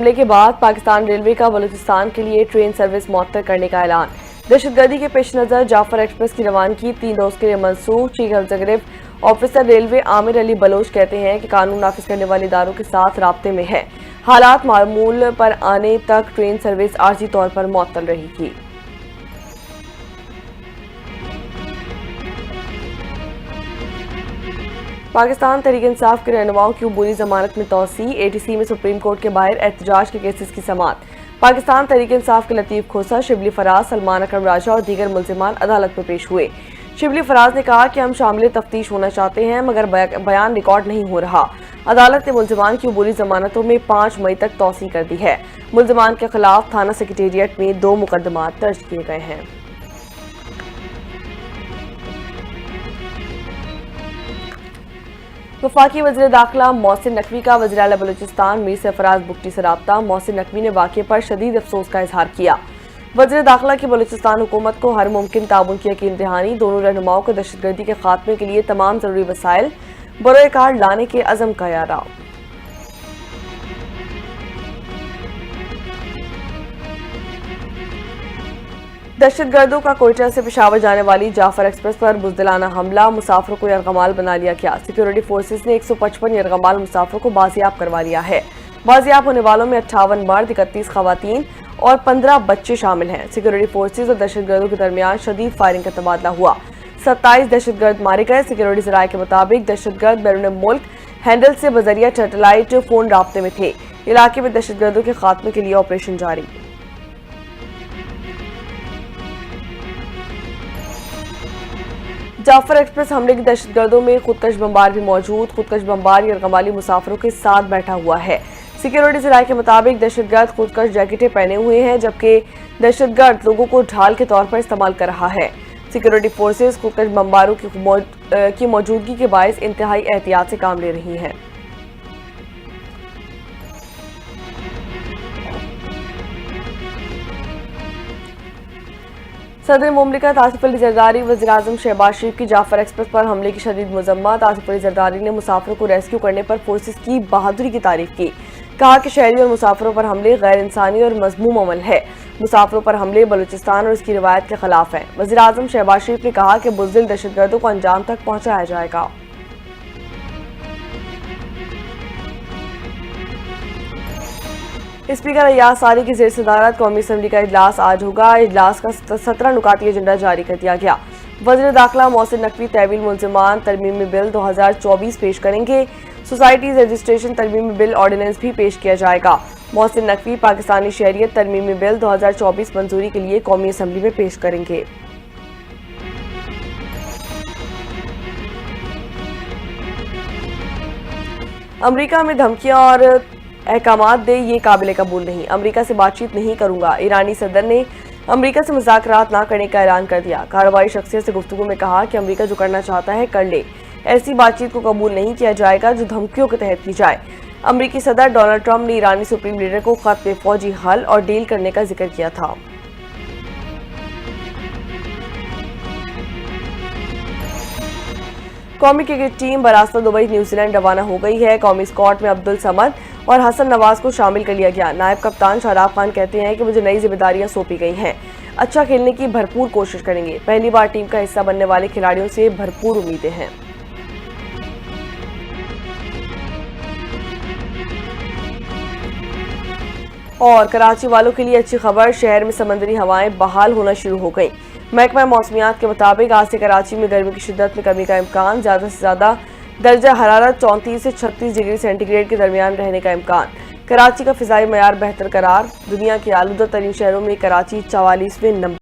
हमले के बाद पाकिस्तान रेलवे का बलूचिस्तान के लिए ट्रेन सर्विस मुअत्तल करने का ऐलान। दहशतगर्दी के पेश नजर जाफर एक्सप्रेस की रवानगी 3 रोज के लिए मंसूख। Chief executive officer railway Amir Ali Baloch कहते हैं कि कानून नाफिज करने वाले इदारों के साथ राब्ते में है। हालात मामूल पर आने तक ट्रेन सर्विस आर्जी तौर पर मुअत्तल रहेगी। पाकिस्तान तहरीक इंसाफ के रहनुमाओं की अबूरी जमानत में तोसी। एटीसी में सुप्रीम कोर्ट के बाहर एहतजाज के केसेस की समाअत। पाकिस्तान तहरीक इंसाफ के लतीफ खोसा, शिबली फराज, सलमान अकरम राजा और दीगर मुल्जिमान अदालत में पेश हुए। शिबली फराज ने कहा कि हम शामिल तफ्तीश होना चाहते हैं मगर बयान रिकॉर्ड नहीं हो रहा। अदालत ने मुल्जिमान की अबूरी जमानतों में 5 मई तक तोसी कर दी है। मुल्जिमान के खिलाफ थाना सेक्रेटेरिएट में 2 मुकदमात दर्ज किए गए हैं। वफाकी वज़ीर दाखिला मोहसिन नकवी का वज़ीर आला बलूचिस्तान मीर सरफराज बुगटी से राब्ता। मोहसिन नकवी ने वाक़े पर शदीद अफसोस का इजहार किया। वज़ीर दाखिला की बलूचिस्तान हुकूमत को हर मुमकिन ताउन की यकीन दहानी। दोनों रहनुमाओं को दहशतगर्दी के खात्मे के लिए तमाम जरूरी वसाइल बरोए कार लाने के अज़म का यारा। दहशतगर्दों का कोयटा से पेशावर जाने वाली जाफर एक्सप्रेस पर बुज़दिलाना हमला। मुसाफिरों को यरगमाल बना लिया गया। सिक्योरिटी फोर्सेज ने 155 यरगमाल मुसाफिरों को बाजियाब करवा लिया है। बाजियाब होने वालों में 58 मर्द, 31 खवातीन और 15 बच्चे शामिल हैं। सिक्योरिटी फोर्सेज और दहशतगर्दों के दरमियान शदीद फायरिंग का तबादला हुआ। 27 दहशतगर्द मारे गए। सिक्योरिटी जराये के मुताबिक दहशतगर्द बैरून मुल्क हैंडल से बजरिया सैटेलाइट फोन राब्ते में थे। इलाके में दहशतगर्दों के खात्मे के लिए ऑपरेशन जारी। जाफर एक्सप्रेस हमले के दहशतगर्दों में खुदकश बमबार भी मौजूद। खुदकश बमबार यरगमाली मुसाफिरों के साथ बैठा हुआ है। सिक्योरिटी जराये के मुताबिक दहशतगर्द खुदकश जैकेटें पहने हुए हैं जबकि दहशतगर्द लोगों को ढाल के तौर पर इस्तेमाल कर रहा है। सिक्योरिटी फोर्सेज खुदकश बमबारों की मौजूदगी के बायस इंतहाई एहतियात से काम ले रही हैं। सदर मुमलिकत आसिफ अली जरदारी वज़ीर-ए-आज़म शहबाज शरीफ की जाफर एक्सप्रेस पर हमले की शदीद मज़म्मत। आसिफ अली जरदारी ने मुसाफिरों को रेस्क्यू करने पर फोर्सेस की बहादुरी की तारीफ की। कहा कि शहरी और मुसाफिरों पर हमले गैर इंसानी और मज़मूम अमल है। मुसाफिरों पर हमले बलूचिस्तान और इसकी रिवायत के खिलाफ है। वज़ीर-ए-आज़म शहबाज शरीफ ने कहा कि बुज़दिल दहशतगर्दों को अंजाम तक पहुँचाया जाएगा। स्पीकर अय्याज सारी की जेर सदारत कौमी असम्बली का इजलास आज होगा। इजलास का 17 नुकाती एजेंडा जारी कर दिया गया। वज़ीर दाखिला मोहसिन नकवी तहवील मुल्जिमान तरमीमी बिल 2024 पेश करेंगे। सोसाइटीज रजिस्ट्रेशन तरमीमी बिल ऑर्डिनेंस भी पेश किया जाएगा। मोहसिन नकवी पाकिस्तानी शहरियत तरमीमी बिल 2024 मंजूरी के लिए कौमी असम्बली में पेश करेंगे। अमरीका में धमकियां और अहकामात दे ये काबिल कबूल नहीं। अमरीका से बातचीत नहीं करूंगा। ईरानी सदर ने अमरीका से मुज़ाकरात न करने का ऐलान कर दिया। कारोबारी शख्सियत से गुफ्तगू में कहा कि अमरीका जो करना चाहता है कर ले। ऐसी बातचीत को कबूल नहीं किया जाएगा जो धमकियों के तहत की जाए। अमरीकी सदर डोनाल्ड ट्रंप ने ईरानी सुप्रीम लीडर को खत में फौजी हल और डील करने का जिक्र किया था। कौमी क्रिकेट टीम बरास्ता दुबई न्यूजीलैंड रवाना हो गई है। कौमी स्क्वाड में अब्दुल समद और हसन नवाज को शामिल कर लिया गया। नायब कप्तान शादाब खान कहते हैं कि मुझे नई जिम्मेदारियां सौंपी गई हैं। अच्छा खेलने की भरपूर कोशिश करेंगे। पहली बार टीम का हिस्सा बनने वाले खिलाड़ियों से भरपूर उम्मीदें हैं। और कराची वालों के लिए अच्छी खबर, शहर में समंदरी हवाएं बहाल होना शुरू हो गई। महकमा मौसमियात के मुताबिक आज से कराची में गर्मी की शिद्दत में कमी का इम्कान। ज़्यादा से ज़्यादा दर्जा हरारत 34 से 36 डिग्री सेंटीग्रेड के दरमियान रहने का इम्कान। कराची का फिजाई मयार बेहतर करार। दुनिया के आलूदा तरीन शहरों में कराची 44वें नंबर